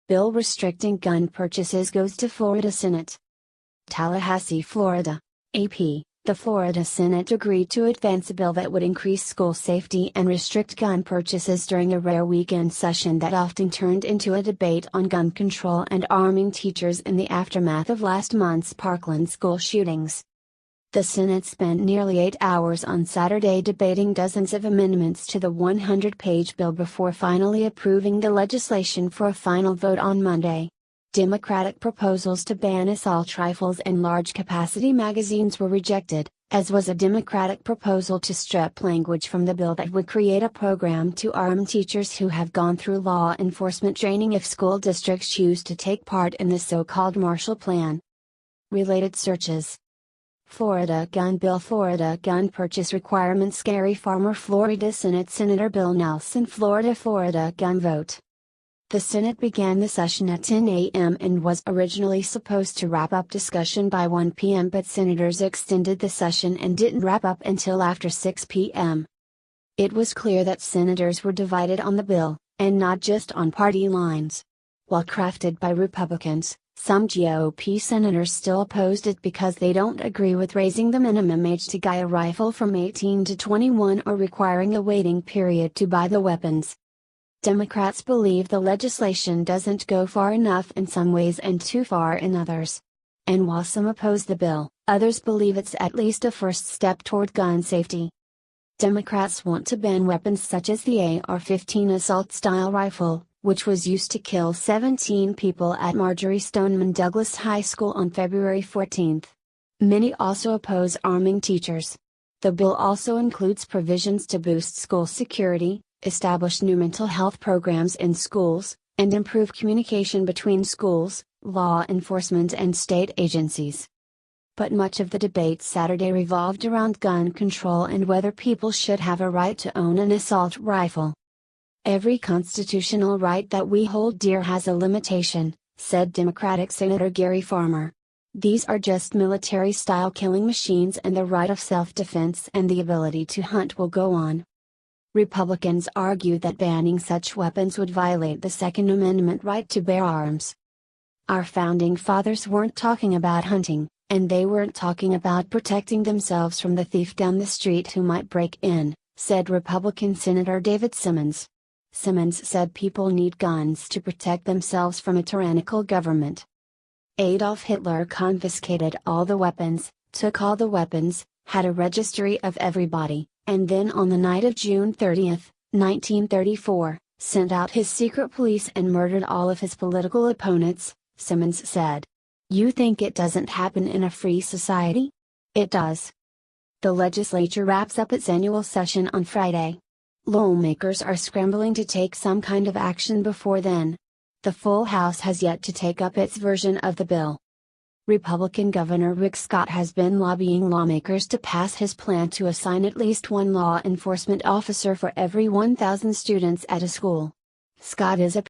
Bill restricting gun purchases goes to Florida Senate. Tallahassee, Florida. AP. The Florida Senate agreed to advance a bill that would increase school safety and restrict gun purchases during a rare weekend session that often turned into a debate on gun control and arming teachers in the aftermath of last month's Parkland school shootings. The Senate spent nearly 8 hours on Saturday debating dozens of amendments to the 100-page bill before finally approving the legislation for a final vote on Monday. Democratic proposals to ban assault rifles and large-capacity magazines were rejected, as was a Democratic proposal to strip language from the bill that would create a program to arm teachers who have gone through law enforcement training if school districts choose to take part in the so-called Marshall Plan. Related searches. Florida gun bill. Florida gun purchase requirements. Gary Farmer, Florida Senate. Senator Bill Nelson, Florida. Florida gun vote. The Senate began the session at 10 a.m. and was originally supposed to wrap up discussion by 1 p.m. but senators extended the session and didn't wrap up until after 6 p.m. It was clear that senators were divided on the bill, and not just on party lines. While crafted by Republicans, some GOP senators still opposed it because they don't agree with raising the minimum age to buy a rifle from 18 to 21 or requiring a waiting period to buy the weapons. Democrats believe the legislation doesn't go far enough in some ways and too far in others. And while some oppose the bill, others believe it's at least a first step toward gun safety. Democrats want to ban weapons such as the AR-15 assault-style rifle, which was used to kill 17 people at Marjory Stoneman Douglas High School on February 14. Many also oppose arming teachers. The bill also includes provisions to boost school security, establish new mental health programs in schools, and improve communication between schools, law enforcement and state agencies. But much of the debate Saturday revolved around gun control and whether people should have a right to own an assault rifle. Every constitutional right that we hold dear has a limitation, said Democratic Senator Gary Farmer. These are just military-style killing machines, and the right of self-defense and the ability to hunt will go on. Republicans argue that banning such weapons would violate the Second Amendment right to bear arms. Our founding fathers weren't talking about hunting, and they weren't talking about protecting themselves from the thief down the street who might break in, said Republican Senator David Simmons. Simmons said people need guns to protect themselves from a tyrannical government. Adolf Hitler confiscated all the weapons, took all the weapons, had a registry of everybody, and then on the night of June 30, 1934, sent out his secret police and murdered all of his political opponents, Simmons said. You think it doesn't happen in a free society? It does. The legislature wraps up its annual session on Friday. Lawmakers are scrambling to take some kind of action before then. The full House has yet to take up its version of the bill. Republican Governor Rick Scott has been lobbying lawmakers to pass his plan to assign at least one law enforcement officer for every 1,000 students at a school. Scott is a